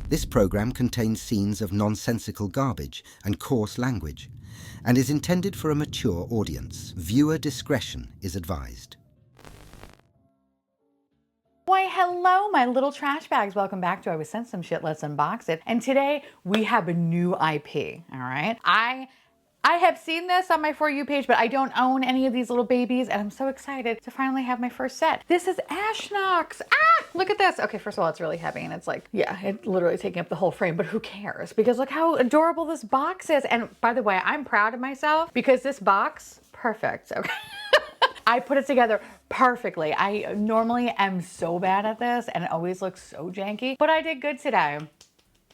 This program contains scenes of nonsensical garbage and coarse language and is intended for a mature audience. Viewer discretion is advised. Why, hello, my little trash bags. Welcome back to I Was Sent Some Shit, Let's Unbox It. And today we have a new IP, all right? I have seen this on my For You page, but I don't own any of these little babies, and I'm so excited to finally have my first set. This is ASHNOXX. Ah, look at this. Okay, first of all, it's really heavy, and it's like, yeah, it's literally taking up the whole frame, but who cares? Because look how adorable this box is. And by the way, I'm proud of myself because this box, perfect, okay? I put it together perfectly. I normally am so bad at this and it always looks so janky, but I did good today.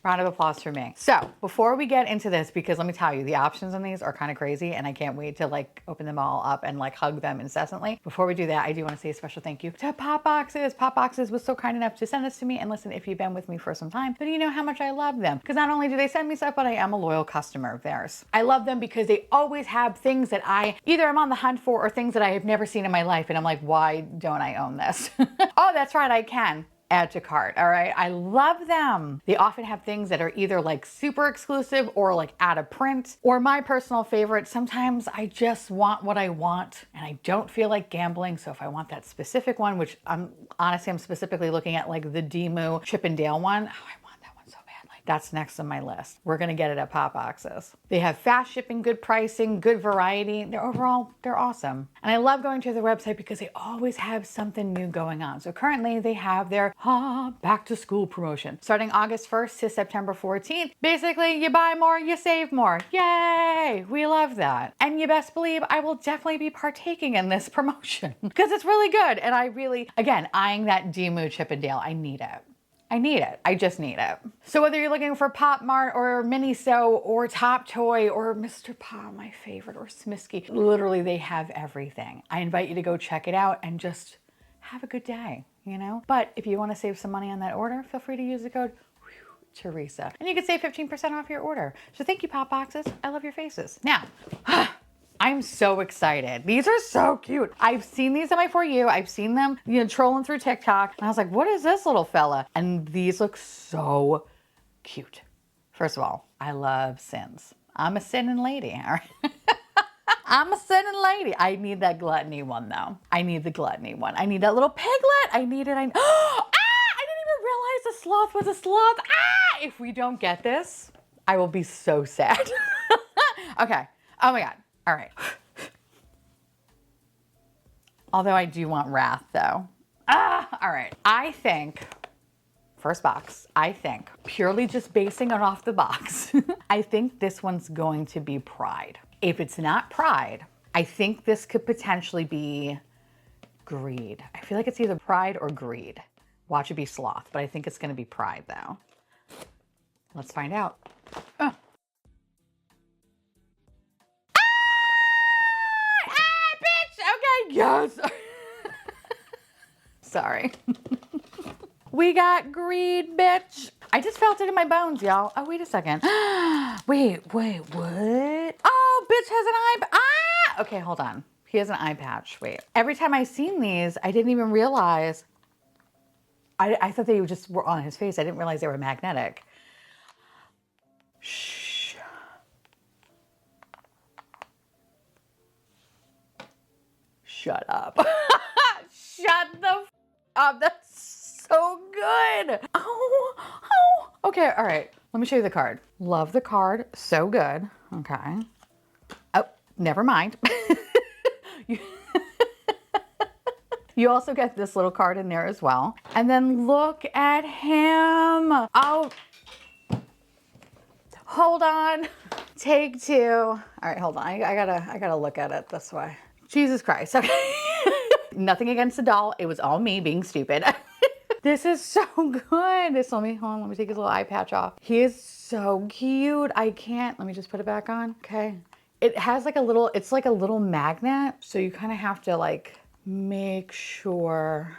Round of applause for me. So before we get into this, because let me tell you, the options on these are kind of crazy and I can't wait to like open them all up and like hug them incessantly. Before we do that, I do want to say a special thank you to Popboxes. Popboxes was so kind enough to send this to me. And listen, if you've been with me for some time, then you know how much I love them. Because not only do they send me stuff, but I am a loyal customer of theirs. I love them because they always have things that I either am on the hunt for or things that I have never seen in my life. And I'm like, why don't I own this? Oh, that's right, I can. Add to cart, all right? I love them. They often have things that are either like super exclusive or like out of print, or my personal favorite, sometimes I just want what I want and I don't feel like gambling. So if I want that specific one, which I'm specifically looking at like the Demu Chip and Dale one. Oh, I want that one so badly. That's next on my list. We're gonna get it at Popboxes. They have fast shipping, good pricing, good variety. They're awesome. And I love going to their website because they always have something new going on. So currently they have their back to school promotion starting August 1st to September 14th. Basically, you buy more, you save more. Yay! We love that. And you best believe I will definitely be partaking in this promotion because it's really good. And I really, again, eyeing that Demu Chip and Dale. I need it. I need it. I just need it. So whether you're looking for Pop Mart or Miniso or Top Toy or Mr. Pa, my favorite, or Smisky, literally they have everything. I invite you to go check it out and just have a good day, you know? But if you want to save some money on that order, feel free to use the code Theresa and you can save 15% off your order. So thank you, Popboxes. I love your faces. Now, I'm so excited. These are so cute. I've seen these on my For You. I've seen them, you know, trolling through TikTok. And I was like, what is this little fella? And these look so cute. First of all, I love sins. I'm a sinning lady, all right? I'm a sinning lady. I need that gluttony one though. I need the gluttony one. I need that little piglet. I need it. I didn't even realize the sloth was a sloth. If we don't get this, I will be so sad. Okay. Oh my God. All right. Although I do want wrath though. All right. I think, first box, I think, purely just basing it off the box, I think this one's going to be pride. If it's not pride, I think this could potentially be greed. I feel like it's either pride or greed. Watch it be sloth, but I think it's going to be pride though. Let's find out. Yes. Sorry. We got greed, bitch. I just felt it in my bones, y'all. Oh, wait a second. Wait, what? Oh, bitch has an eye. Okay, hold on. He has an eye patch. Wait. Every time I seen these, I didn't even realize. I thought they just were on his face. I didn't realize they were magnetic. Shh. Shut up. Shut the f up. That's so good. Oh. Okay, all right. Let me show you the card. Love the card. So good. Okay. Oh, never mind. You also get this little card in there as well. And then look at him. Oh. Hold on. Take two. All right, hold on. I gotta look at it this way. Jesus Christ. Okay. Nothing against the doll. It was all me being stupid. This is so good. Hold on, let me take his little eye patch off. He is so cute. I can't. Let me just put it back on. Okay. It has like a little, it's like a little magnet. So you kind of have to like make sure.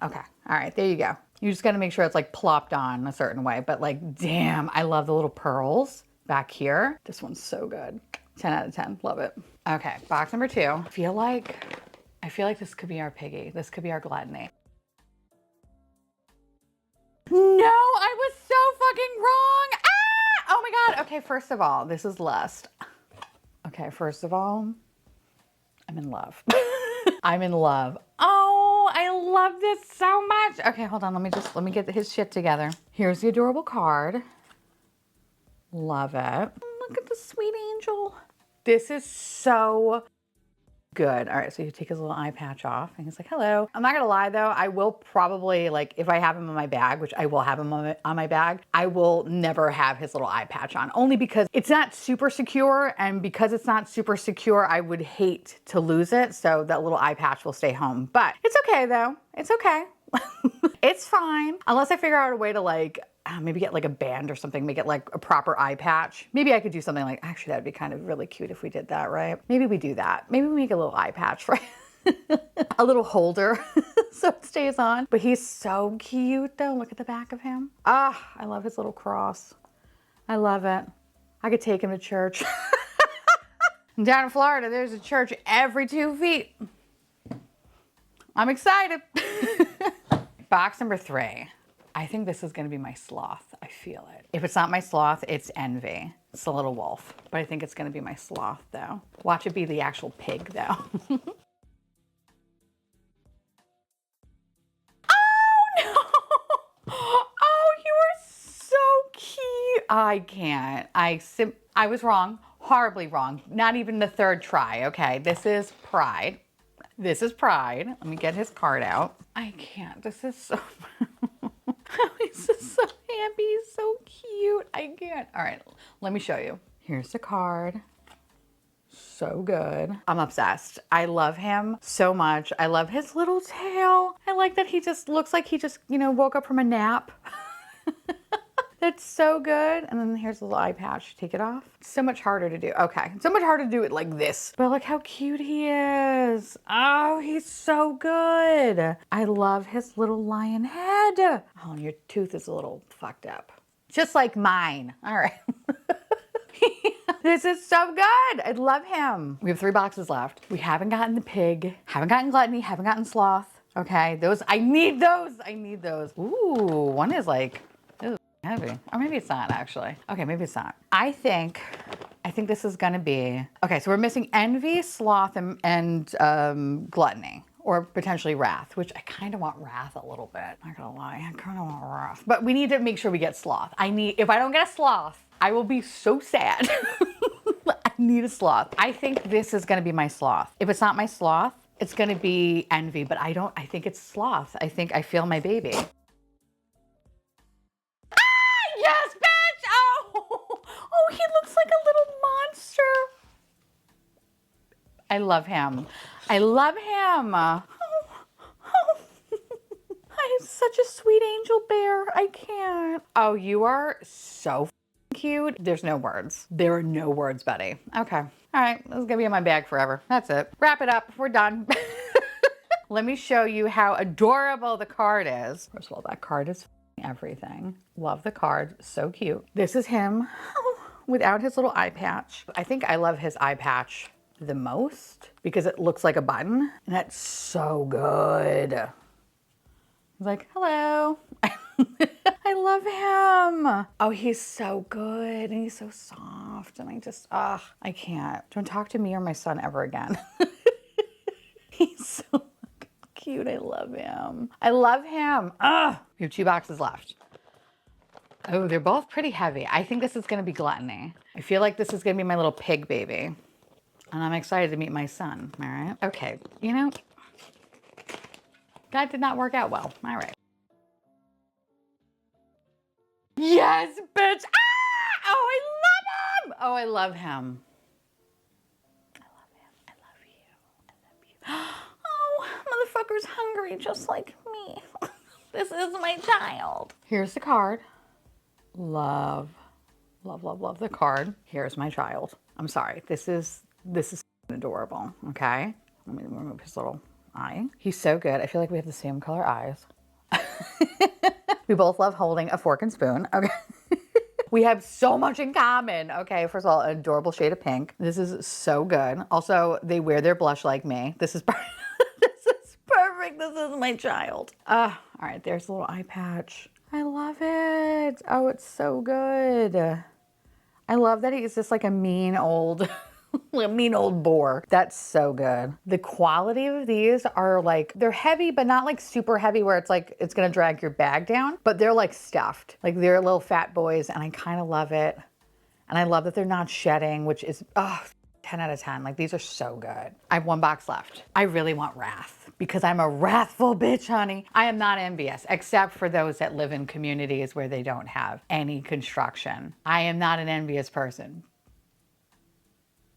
Okay. All right, there you go. You just got to make sure it's like plopped on a certain way. But like, damn, I love the little pearls back here. This one's so good. 10 out of 10. Love it. Okay, box number 2. I feel like this could be our piggy. This could be our gluttony. No, I was so fucking Okay, first of all, this is lust. Okay, first of all, I'm in love. I'm in love. Oh, I love this so much. Okay, hold on. Let me get his shit together. Here's the adorable card. Love it. Look at the sweet angel. This is so good. All right, so you take his little eye patch off and he's like, hello. I'm not gonna lie though, I will probably, like, if I have him in my bag, which I will have him on my bag, I will never have his little eye patch on, only because it's not super secure, and because it's not super secure, I would hate to lose it, so that little eye patch will stay home. But it's okay though, it's okay. It's fine, unless I figure out a way to like, maybe get like a band or something, make it like a proper eye patch. Maybe I could do something like, actually that'd be kind of really cute if we did that, right? Maybe we do that. Maybe we make a little eye patch for a little holder so it stays on. But he's so cute though. Look at the back of him. Ah, I love his little cross. I love it. I could take him to church. Down in Florida, there's a church every 2 feet. I'm excited. Box number 3. I think this is gonna be my sloth. I feel it. If it's not my sloth, it's Envy. It's a little wolf, but I think it's gonna be my sloth though. Watch it be the actual pig though. Oh no! Oh, you are so cute. I can't. I was wrong, horribly wrong. Not even the 3rd try, okay? This is Pride. This is Pride. Let me get his card out. I can't, this is so, he's just so happy, he's so cute. I can't. All right, let me show you. Here's the card. So good. I'm obsessed. I love him so much. I love his little tail. I like that he just looks like he just, you know, woke up from a nap. That's so good. And then here's the little eye patch. Take it off. It's so much harder to do. Okay. It's so much harder to do it like this. But look how cute he is. Oh, he's so good. I love his little lion head. Oh, and your tooth is a little fucked up. Just like mine. All right. This is so good. I love him. We have 3 boxes left. We haven't gotten the pig, haven't gotten gluttony, haven't gotten sloth. Okay. Those, I need those. I need those. Ooh, one is like, heavy. Or maybe it's not actually. Okay, maybe it's not. I think this is gonna be, okay, so we're missing Envy, Sloth, and Gluttony. Or potentially Wrath, which I kind of want Wrath a little bit. Not gonna lie, I kind of want Wrath. But we need to make sure we get Sloth. If I don't get a Sloth, I will be so sad. I need a Sloth. I think this is gonna be my Sloth. If it's not my Sloth, it's gonna be Envy, but I think it's Sloth. I feel my baby. Yes, bitch! Oh, oh, he looks like a little monster. I love him. I love him. Oh, oh. I'm such a sweet angel bear. I can't. Oh, you are so cute. There's no words. There are no words, buddy. Okay. All right, this is gonna be in my bag forever. That's it. Wrap it up. We're done. Let me show you how adorable the card is. First of all, that card is everything. Love the card, so cute. This is him without his little eye patch. I think I love his eye patch the most because it looks like a button and that's so good. He's like, hello. I love him. Oh, he's so good and he's so soft and I can't. Don't talk to me or my son ever again. He's so cute. I love him. I love him. We have 2 boxes left. Oh, they're both pretty heavy. I think this is going to be Gluttony. I feel like this is going to be my little pig baby. And I'm excited to meet my son. All right. Okay. You know, that did not work out well. All right. Yes, bitch. Ah! Oh, I love him. Oh, I love him. I love him. I love you. I love you. Oh, motherfucker's hungry just like me. This is my child. Here's the card. Love, love, love, love the card. Here's my child. I'm sorry. This is adorable. Okay. Let me remove his little eye. He's so good. I feel like we have the same color eyes. We both love holding a fork and spoon. Okay. We have so much in common. Okay, first of all, an adorable shade of pink. This is so good. Also, they wear their blush like me. This is perfect. This is perfect. This is my child. All right, there's a little eye patch. I love it. Oh, it's so good. I love that he's just like a mean old, a mean old boar. That's so good. The quality of these are like, they're heavy, but not like super heavy where it's like, it's gonna drag your bag down, but they're like stuffed. Like they're little fat boys and I kind of love it. And I love that they're not shedding, which is, oh, 10 out of 10. Like these are so good. I have one box left. I really want wrath because I'm a wrathful bitch, honey. I am not envious, except for those that live in communities where they don't have any construction. I am not an envious person,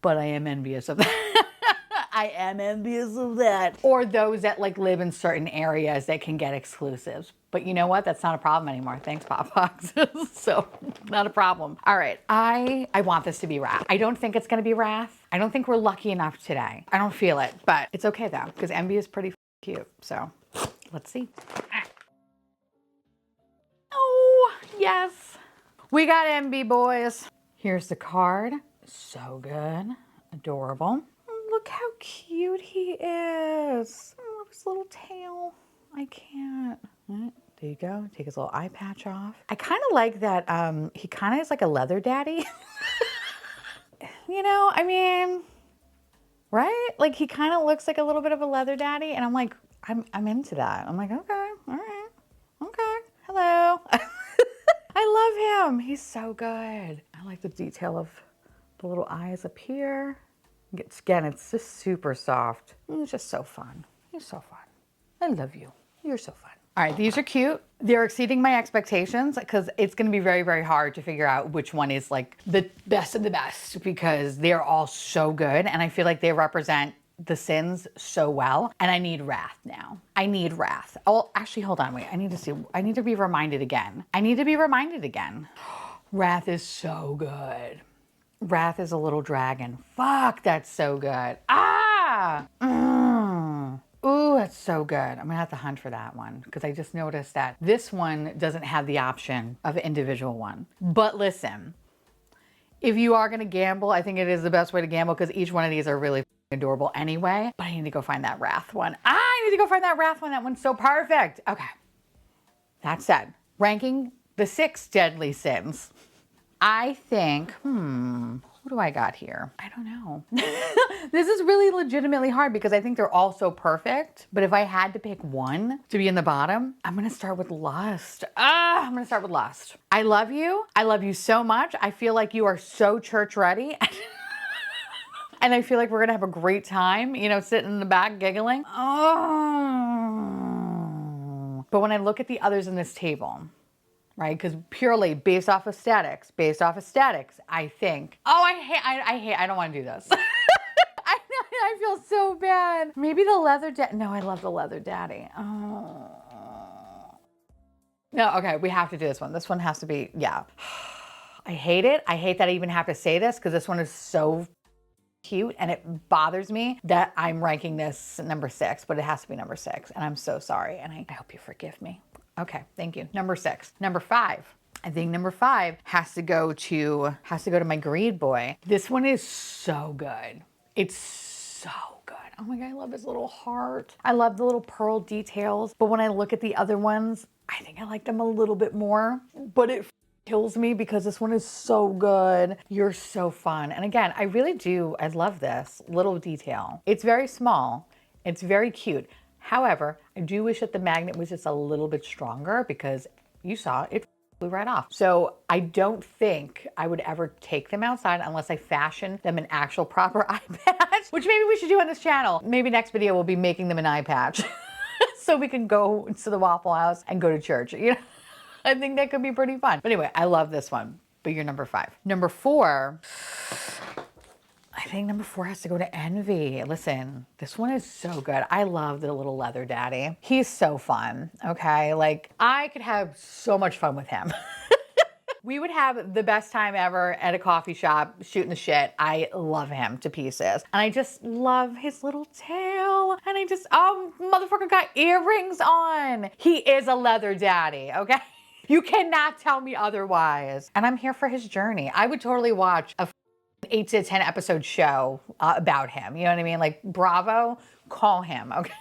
but I am envious of that. I am envious of that. Or those that like live in certain areas that can get exclusives. But you know what? That's not a problem anymore. Thanks, Popboxes. So not a problem. All right. I want this to be wrath. I don't think it's going to be wrath. I don't think we're lucky enough today. I don't feel it, but it's okay though, because Envy is pretty cute. So let's see. Oh, yes. We got Envy, boys. Here's the card. So good. Adorable. Look how cute he is. I love his little tail. I can't. There you go. Take his little eye patch off. I kind of like that he kind of is like a leather daddy. You know, I mean, right? Like he kind of looks like a little bit of a leather daddy. And I'm like, I'm into that. I'm like, okay, all right. Okay, hello. I love him. He's so good. I like the detail of the little eyes up here. Again, it's just super soft. It's just so fun. You're so fun. I love you. You're so fun. All right, these are cute. They're exceeding my expectations because it's going to be very, very hard to figure out which one is like the best of the best because they're all so good. And I feel like they represent the sins so well. And I need wrath now. I need wrath. Oh, actually, hold on. Wait, I need to see. I need to be reminded again. I need to be reminded again. Wrath is so good. Wrath is a little dragon. Fuck, that's so good. Ah! Ooh, that's so good. I'm gonna have to hunt for that one because I just noticed that this one doesn't have the option of an individual one. But listen, if you are gonna gamble, I think it is the best way to gamble because each one of these are really adorable anyway. But I need to go find that Wrath one. I need to go find that Wrath one. That one's so perfect. Okay. That said, ranking the 6 deadly sins. I think, what do I got here? I don't know. This is really legitimately hard because I think they're all so perfect. But if I had to pick one to be in the bottom, I'm gonna start with lust. I'm gonna start with lust. I love you. I love you so much. I feel like you are so church ready. And I feel like we're gonna have a great time, you know, sitting in the back giggling. Oh. But when I look at the others in this table, right? Because purely based off of statics, I think, oh, I don't want to do this. I feel so bad. Maybe the leather daddy. No, I love the leather daddy. Oh. No, okay, we have to do this one. This one has to be, yeah. I hate it. I hate that I even have to say this because this one is so cute and it bothers me that I'm ranking this number 6, but it has to be number 6. And I'm so sorry. And I hope you forgive me. Okay, thank you. Number 6. Number 5. I think number 5 has to go to my greed boy. This one is so good. It's so good. Oh my God, I love his little heart. I love the little pearl details. But when I look at the other ones, I think I like them a little bit more, but it kills me because this one is so good. You're so fun. And again, I love this little detail. It's very small. It's very cute. However, I do wish that the magnet was just a little bit stronger because you saw it flew right off. So I don't think I would ever take them outside unless I fashion them an actual proper eye patch, which maybe we should do on this channel. Maybe next video we'll be making them an eye patch so we can go to the Waffle House and go to church. You know, I think that could be pretty fun. But anyway, I love this one, but you're number 5. Number 4, I think number 4 has to go to Envy. Listen, this one is so good. I love the little leather daddy. He's so fun, okay? Like, I could have so much fun with him. We would have the best time ever at a coffee shop shooting the shit. I love him to pieces. And I just love his little tail. And motherfucker got earrings on. He is a leather daddy, okay? You cannot tell me otherwise. And I'm here for his journey. I would totally watch a 8 to 10 episode show about him. You know what I mean? Like, Bravo, call him, okay?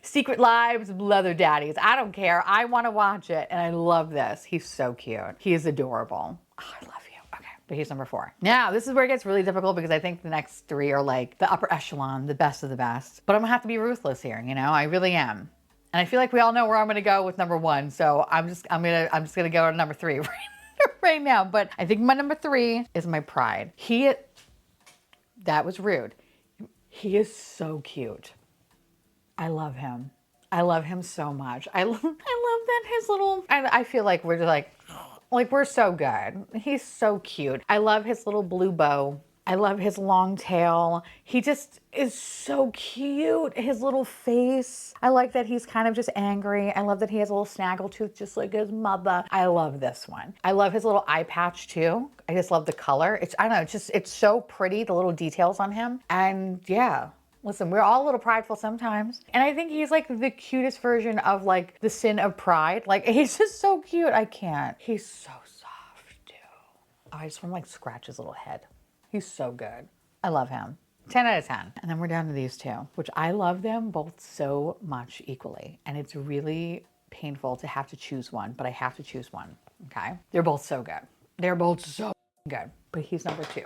Secret Lives of Leather Daddies. I don't care. I want to watch it. And I love this. He's so cute. He is adorable. Oh, I love you. Okay. but he's number 4. Now, this is where it gets really difficult because I think the next 3 are like the upper echelon, the best of the best. But I'm gonna have to be ruthless here, you know? I really am. And I feel like we all know where I'm gonna go with number 1, so I'm just gonna go to number 3 right now. But I think my number 3 is my pride. That was rude. He is so cute. I love him. I love him so much. I love that his little, I feel like we're just like we're so good. He's so cute. I love his little blue bow. I love his long tail. He just is so cute. His little face. I like that he's kind of just angry. I love that he has a little snaggle tooth just like his mother. I love this one. I love his little eye patch too. I just love the color. I don't know, it's so pretty, the little details on him. And yeah. Listen, we're all a little prideful sometimes. And I think he's like the cutest version of like the sin of pride. Like he's just so cute. I can't. He's so soft too. Oh, I just want to like scratch his little head. He's so good. I love him. 10 out of 10. And then we're down to these 2, which I love them both so much equally. And it's really painful to have to choose one, but I have to choose one. Okay. They're both so good. They're both so good, but he's number 2.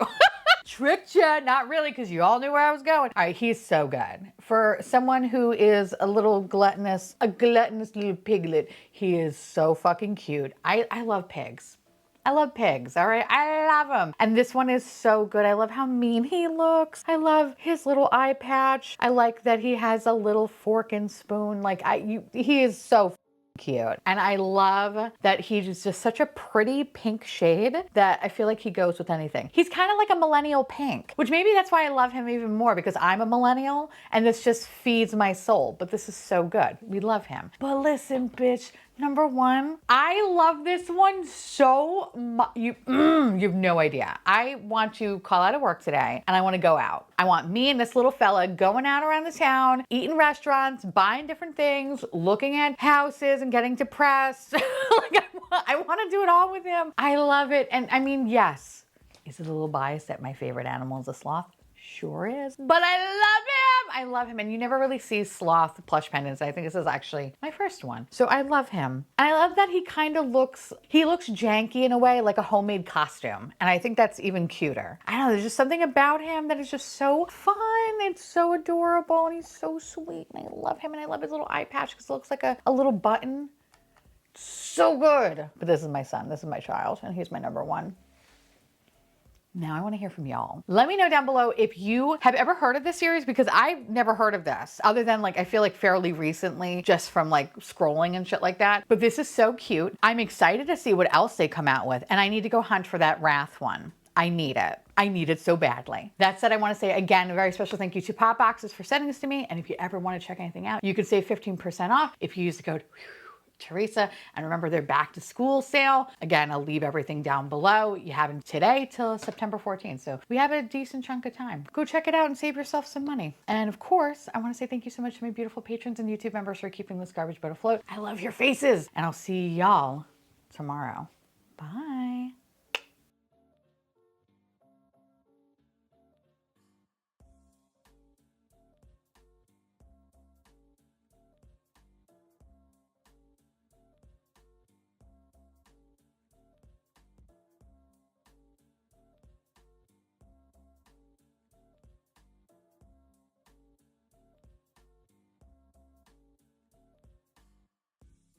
Tricked ya, not really, because you all knew where I was going. All right, he's so good. For someone who is a gluttonous little piglet, he is so fucking cute. I love pigs. I love pigs, all right? I love them. And this one is so good. I love how mean he looks. I love his little eye patch. I like that he has a little fork and spoon. Like, he is so cute. And I love that he's just such a pretty pink shade that I feel like he goes with anything. He's kind of like a millennial pink, which maybe that's why I love him even more, because I'm a millennial and this just feeds my soul. But this is so good. We love him. But listen, bitch, number 1, I love this one so much. You have no idea. I want to call out of work today and I want to go out. I want me and this little fella going out around the town, eating restaurants, buying different things, looking at houses and getting depressed. Like I want to do it all with him. I love it. And I mean, yes, is it a little biased that my favorite animal is a sloth? Sure is. But I love him. I love him. And you never really see sloth plush pendants. I think this is actually my first one. So I love him. And I love that he kind of looks janky in a way, like a homemade costume. And I think that's even cuter. I don't know, there's just something about him that is just so fun. It's so adorable and he's so sweet. And I love him. And I love his little eye patch because it looks like a little button. So good. But this is my son. This is my child. And he's my number 1. Now I want to hear from y'all. Let me know down below if you have ever heard of this series, because I've never heard of this other than like, I feel like fairly recently, just from like scrolling and shit like that. But this is so cute. I'm excited to see what else they come out with. And I need to go hunt for that Wrath one. I need it. I need it so badly. That said, I want to say again, a very special thank you to Popboxes for sending this to me. And if you ever want to check anything out, you can save 15% off if you use the code Theresa. And remember their back to school sale. Again, I'll leave everything down below. You have it today till September 14th. So we have a decent chunk of time. Go check it out and save yourself some money. And of course, I want to say thank you so much to my beautiful patrons and YouTube members for keeping this garbage boat afloat. I love your faces. And I'll see y'all tomorrow. Bye.